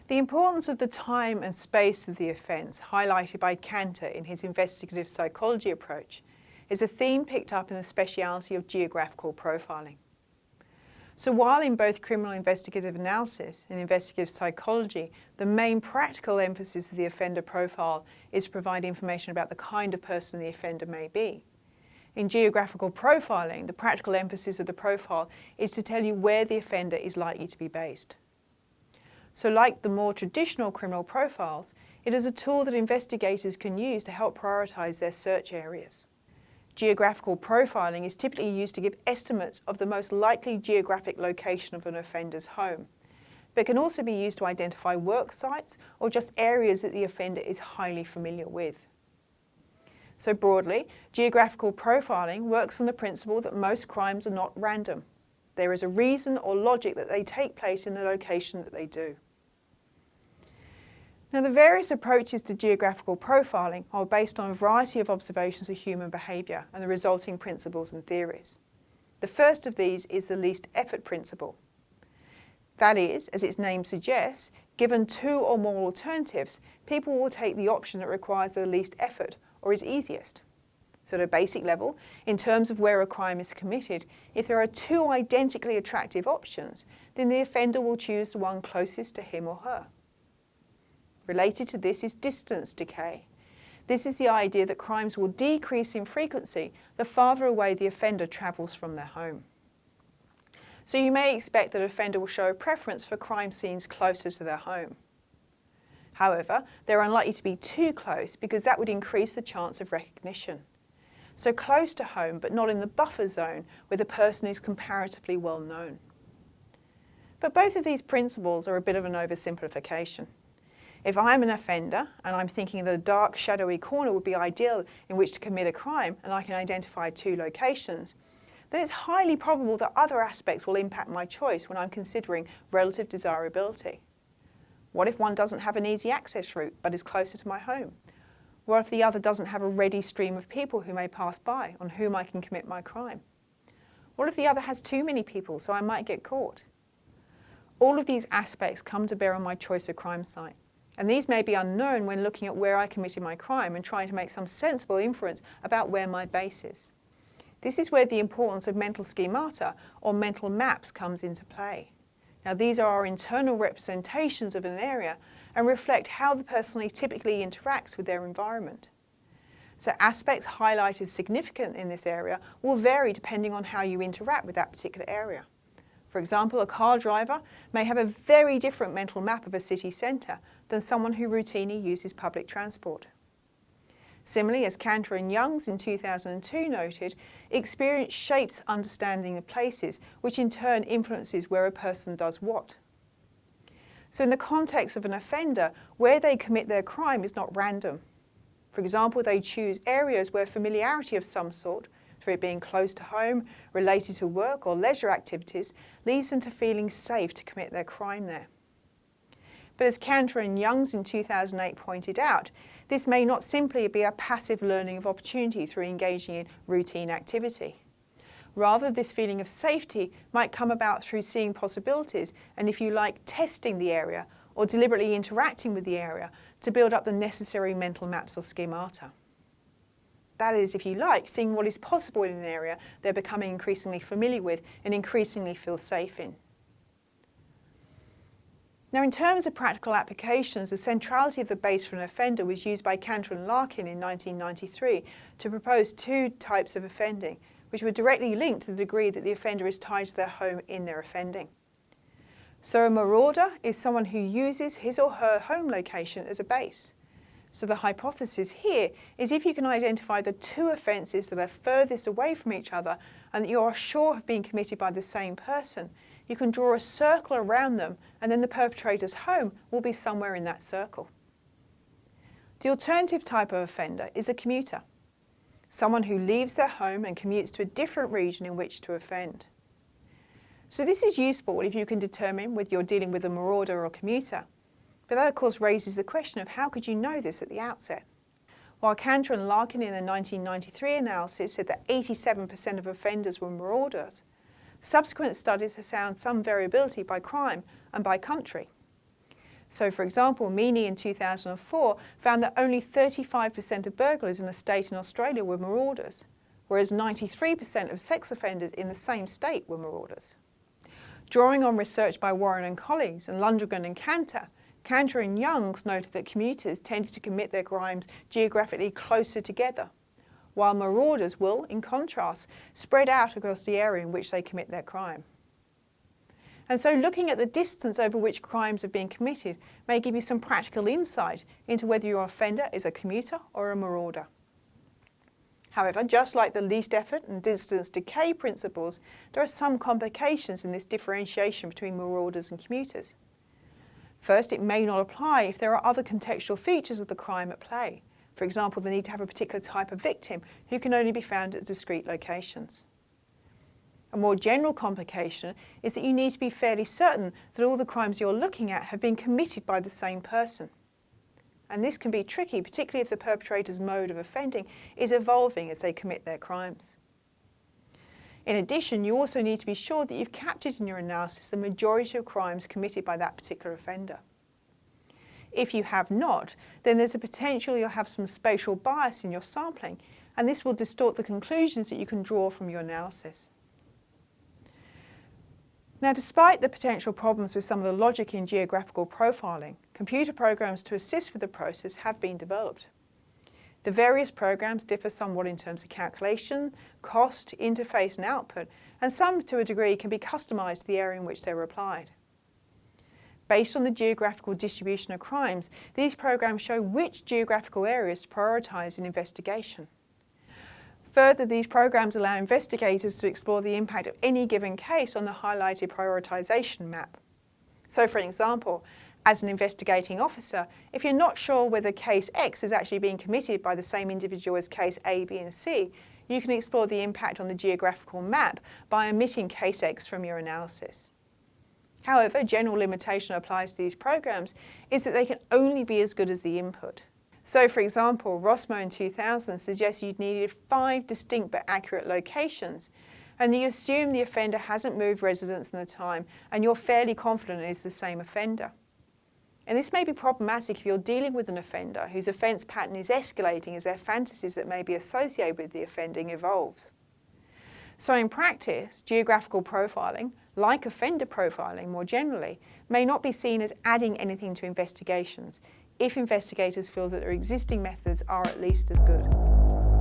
The importance of the time and space of the offence, highlighted by Cantor in his investigative psychology approach, is a theme picked up in the speciality of geographical profiling. So while in both criminal investigative analysis and investigative psychology, the main practical emphasis of the offender profile is to provide information about the kind of person the offender may be, in geographical profiling, the practical emphasis of the profile is to tell you where the offender is likely to be based. So like the more traditional criminal profiles, it is a tool that investigators can use to help prioritise their search areas. Geographical profiling is typically used to give estimates of the most likely geographic location of an offender's home, but can also be used to identify work sites or just areas that the offender is highly familiar with. So broadly, geographical profiling works on the principle that most crimes are not random. There is a reason or logic that they take place in the location that they do. Now, the various approaches to geographical profiling are based on a variety of observations of human behaviour and the resulting principles and theories. The first of these is the least effort principle. That is, as its name suggests, given two or more alternatives, people will take the option that requires the least effort or is easiest. So at a basic level, in terms of where a crime is committed, if there are two identically attractive options, then the offender will choose the one closest to him or her. Related to this is distance decay. This is the idea that crimes will decrease in frequency the farther away the offender travels from their home. So you may expect that an offender will show a preference for crime scenes closer to their home. However, they're unlikely to be too close because that would increase the chance of recognition. So close to home, but not in the buffer zone where the person is comparatively well known. But both of these principles are a bit of an oversimplification. If I'm an offender and I'm thinking that a dark, shadowy corner would be ideal in which to commit a crime and I can identify two locations, then it's highly probable that other aspects will impact my choice when I'm considering relative desirability. What if one doesn't have an easy access route but is closer to my home? What if the other doesn't have a ready stream of people who may pass by on whom I can commit my crime? What if the other has too many people so I might get caught? All of these aspects come to bear on my choice of crime site, and these may be unknown when looking at where I committed my crime and trying to make some sensible inference about where my base is. This is where the importance of mental schemata or mental maps comes into play. Now, these are our internal representations of an area and reflect how the person typically interacts with their environment. So aspects highlighted as significant in this area will vary depending on how you interact with that particular area. For example, a car driver may have a very different mental map of a city centre than someone who routinely uses public transport. Similarly, as Cantor and Youngs in 2002 noted, experience shapes understanding of places, which in turn influences where a person does what. So in the context of an offender, where they commit their crime is not random. For example, they choose areas where familiarity of some sort, through it being close to home, related to work or leisure activities, leads them to feeling safe to commit their crime there. But as Cantor and Youngs in 2008 pointed out, this may not simply be a passive learning of opportunity through engaging in routine activity. Rather, this feeling of safety might come about through seeing possibilities and, if you like, testing the area or deliberately interacting with the area to build up the necessary mental maps or schemata. That is, if you like, seeing what is possible in an area they're becoming increasingly familiar with and increasingly feel safe in. Now, in terms of practical applications, the centrality of the base for an offender was used by Cantor and Larkin in 1993 to propose two types of offending, which were directly linked to the degree that the offender is tied to their home in their offending. So a marauder is someone who uses his or her home location as a base. So the hypothesis here is if you can identify the two offences that are furthest away from each other and that you are sure have been committed by the same person, you can draw a circle around them and then the perpetrator's home will be somewhere in that circle. The alternative type of offender is a commuter, someone who leaves their home and commutes to a different region in which to offend. So this is useful if you can determine whether you're dealing with a marauder or commuter, but that of course raises the question of how could you know this at the outset? While Cantor and Larkin in the 1993 analysis said that 87% of offenders were marauders, subsequent studies have found some variability by crime and by country. So, for example, Meany in 2004 found that only 35% of burglars in a state in Australia were marauders, whereas 93% of sex offenders in the same state were marauders. Drawing on research by Warren and colleagues and Lundgren and Cantor and Youngs noted that commuters tended to commit their crimes geographically closer together, while marauders will, in contrast, spread out across the area in which they commit their crime. And so looking at the distance over which crimes have been committed may give you some practical insight into whether your offender is a commuter or a marauder. However, just like the least effort and distance decay principles, there are some complications in this differentiation between marauders and commuters. First, it may not apply if there are other contextual features of the crime at play. For example, the need to have a particular type of victim who can only be found at discrete locations. A more general complication is that you need to be fairly certain that all the crimes you're looking at have been committed by the same person. And this can be tricky, particularly if the perpetrator's mode of offending is evolving as they commit their crimes. In addition, you also need to be sure that you've captured in your analysis the majority of crimes committed by that particular offender. If you have not, then there's a potential you'll have some spatial bias in your sampling, and this will distort the conclusions that you can draw from your analysis. Now, despite the potential problems with some of the logic in geographical profiling, computer programs to assist with the process have been developed. The various programs differ somewhat in terms of calculation, cost, interface and output, and some to a degree can be customized to the area in which they were applied. Based on the geographical distribution of crimes, these programs show which geographical areas to prioritize in investigation. Further, these programs allow investigators to explore the impact of any given case on the highlighted prioritization map. So, for example, as an investigating officer, if you're not sure whether case X is actually being committed by the same individual as case A, B and C, you can explore the impact on the geographical map by omitting case X from your analysis. However, a general limitation applies to these programs is that they can only be as good as the input. So, for example, Rossmo in 2000 suggests you needed 5 distinct but accurate locations, and you assume the offender hasn't moved residence in the time, and you're fairly confident it is the same offender. And this may be problematic if you're dealing with an offender whose offence pattern is escalating as their fantasies that may be associated with the offending evolves. So in practice, geographical profiling, like offender profiling more generally, may not be seen as adding anything to investigations if investigators feel that their existing methods are at least as good.